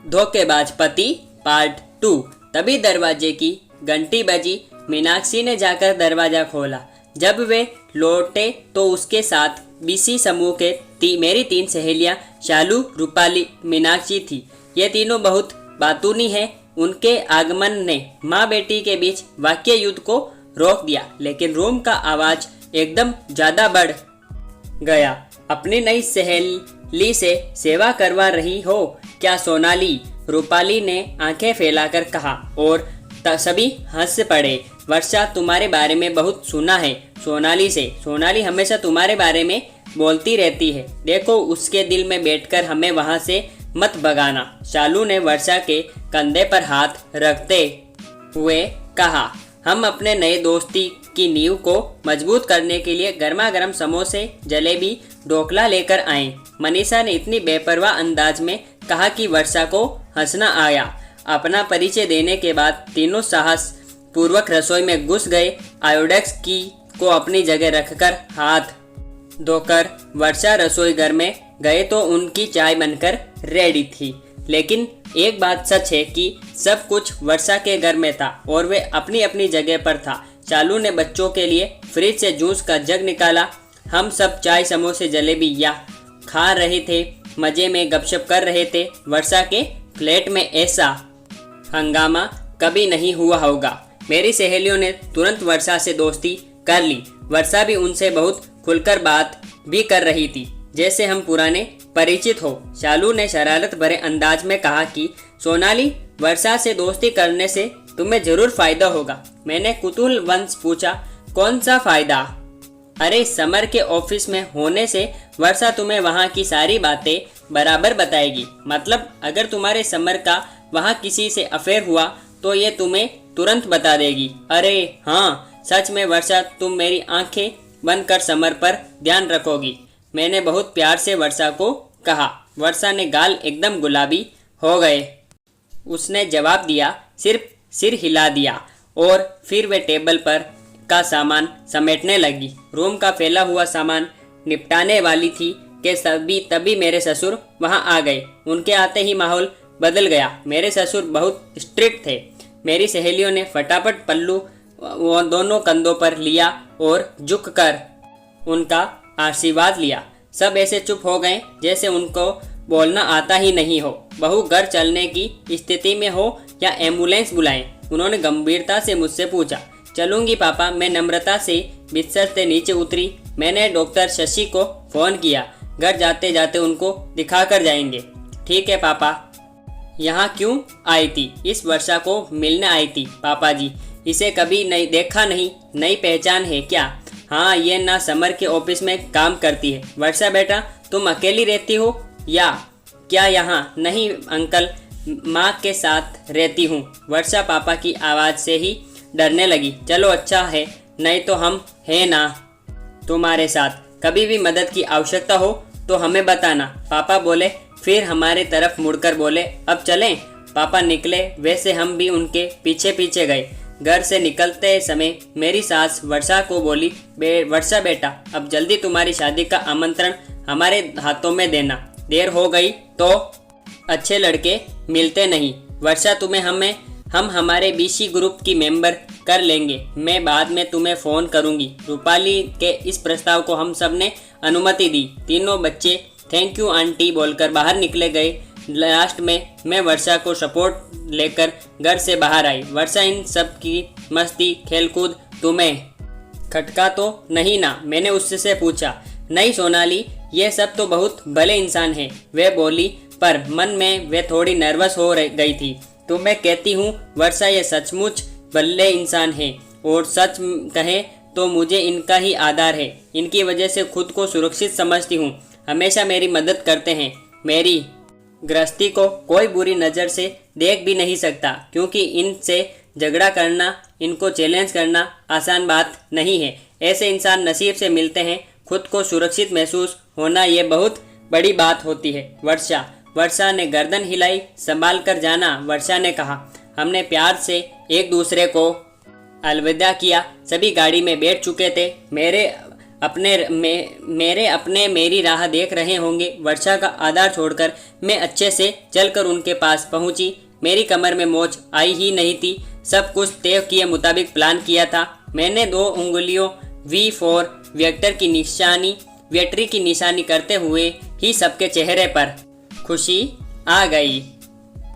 धोखेबाज पति पार्ट 2। तभी दरवाजे की घंटी बजी। मीनाक्षी ने जाकर दरवाजा खोला। जब वे लौटे तो उसके साथ बीसी समूह के मेरी 3 सहेलियां शालू, रूपाली, मीनाक्षी थी। ये तीनों बहुत बातूनी हैं। उनके आगमन ने माँ बेटी के बीच वाक्य युद्ध को रोक दिया, लेकिन रूम का आवाज एकदम ज्यादा बढ़ गया। अपनी नई सहेली से सेवा करवा रही हो क्या सोनाली? रूपाली ने आंखें फैलाकर कहा और सभी हंस पड़े। वर्षा, तुम्हारे बारे में बहुत सुना है सोनाली से। सोनाली हमेशा तुम्हारे बारे में बोलती रहती है। देखो, उसके दिल में बैठकर हमें वहां से मत भगाना। शालू ने वर्षा के कंधे पर हाथ रखते हुए कहा। हम अपने नए दोस्ती की नींव को मजबूत करने के लिए गर्मा गर्म समोसे, जलेबी, ढोकला लेकर आए। मनीषा ने इतनी बेपरवाह अंदाज में कहा कि वर्षा को हंसना आया। अपना परिचय देने के बाद तीनों साहस पूर्वक रसोई में घुस गए। आयोडेक्स की को अपनी जगह रखकर हाथ धोकर वर्षा रसोई घर में गए तो उनकी चाय बनकर रेडी थी। लेकिन एक बात सच है कि सब कुछ वर्षा के घर में था और वे अपनी अपनी जगह पर था। चालू ने बच्चों के लिए फ्रिज से जूस का जग निकाला। हम सब चाय, समोसे, जलेबी या खा रहे थे, मजे में गपशप कर रहे थे। वर्षा के फ्लैट में ऐसा हंगामा कभी नहीं हुआ होगा। मेरी सहेलियों ने तुरंत वर्षा से दोस्ती कर ली। वर्षा भी उनसे बहुत खुलकर बात भी कर रही थी, जैसे हम पुराने परिचित हो। शालू ने शरारत भरे अंदाज में कहा कि सोनाली, वर्षा से दोस्ती करने से तुम्हें जरूर फायदा होगा। मैंने कुतूहलवश पूछा, कौन सा फायदा? अरे, समर के ऑफिस में होने से वर्षा तुम्हें वहाँ की सारी बातें बराबर बताएगी। मतलब अगर तुम्हारे समर का वहाँ किसी से अफेयर हुआ तो ये तुम्हें तुरंत बता देगी। अरे हाँ, सच में वर्षा, तुम मेरी आंखें बंद कर समर पर ध्यान रखोगी। मैंने बहुत प्यार से वर्षा को कहा। वर्षा ने गाल एकदम गुलाबी हो गए। उसने जवाब दिया, सिर्फ सिर हिला दिया और फिर वे टेबल पर का सामान समेटने लगी। रूम का फैला हुआ सामान निपटाने वाली थी कि तभी मेरे ससुर वहां आ गए। उनके आते ही माहौल बदल गया। मेरे ससुर बहुत स्ट्रिक्ट थे। मेरी सहेलियों ने फटाफट पल्लू वो दोनों कंधों पर लिया और झुककर उनका आशीर्वाद लिया। सब ऐसे चुप हो गए जैसे उनको बोलना आता ही नहीं हो। बहू घर चलने की स्थिति में हो या एम्बुलेंस बुलाएं? उन्होंने गंभीरता से मुझसे पूछा। चलूंगी पापा, मैं नम्रता से बिस्तर से नीचे उतरी। मैंने डॉक्टर शशि को फोन किया। घर जाते जाते उनको दिखा कर जाएंगे। ठीक है पापा। यहाँ क्यों आई थी? इस वर्षा को मिलने आई थी पापा जी। इसे कभी नहीं देखा, नहीं नई पहचान है क्या? हाँ, ये ना समर के ऑफिस में काम करती है। वर्षा बेटा, तुम अकेली रहती हो या क्या यहाँ? नहीं अंकल, माँ के साथ रहती हूँ। वर्षा पापा की आवाज़ से ही डरने लगी। चलो अच्छा है, नहीं तो हम हैं ना तुम्हारे साथ। कभी भी मदद की आवश्यकता हो तो हमें बताना। पापा बोले, फिर हमारे तरफ मुड़कर बोले, अब चलें? पापा निकले, वैसे हम भी उनके पीछे पीछे गए। घर से निकलते समय मेरी सास वर्षा को बोली, वर्षा बेटा, अब जल्दी तुम्हारी शादी का आमंत्रण हमारे हाथों में देना। देर हो गई तो अच्छे लड़के मिलते नहीं। वर्षा, तुम्हें हम हमारे बीसी ग्रुप की मेंबर कर लेंगे। मैं बाद में तुम्हें फ़ोन करूंगी। रूपाली के इस प्रस्ताव को हम सब ने अनुमति दी। तीनों बच्चे थैंक यू आंटी बोलकर बाहर निकले गए। लास्ट में मैं वर्षा को सपोर्ट लेकर घर से बाहर आई। वर्षा, इन सब की मस्ती खेलकूद तुम्हें खटका तो नहीं ना? मैंने उससे पूछा। नहीं सोनाली, ये सब तो बहुत भले इंसान हैं, वे बोली, पर मन में वे थोड़ी नर्वस हो गई थी। तो मैं कहती हूँ वर्षा, ये सचमुच भले इंसान है और सच कहें तो मुझे इनका ही आधार है। इनकी वजह से खुद को सुरक्षित समझती हूँ। हमेशा मेरी मदद करते हैं। मेरी गृहस्थी को कोई बुरी नज़र से देख भी नहीं सकता, क्योंकि इनसे झगड़ा करना, इनको चैलेंज करना आसान बात नहीं है। ऐसे इंसान नसीब से मिलते हैं। खुद को सुरक्षित महसूस होना ये बहुत बड़ी बात होती है। वर्षा ने गर्दन हिलाई। संभाल कर जाना, वर्षा ने कहा। हमने प्यार से एक दूसरे को अलविदा किया। सभी गाड़ी में बैठ चुके थे। मेरे मेरे अपने मेरी राह देख रहे होंगे। वर्षा का आधार छोड़कर मैं अच्छे से चलकर उनके पास पहुंची। मेरी कमर में मोच आई ही नहीं थी। सब कुछ तय किए मुताबिक प्लान किया था। मैंने 2 उंगलियों V4 विक्ट्री की निशानी करते हुए ही सबके चेहरे पर खुशी आ गई।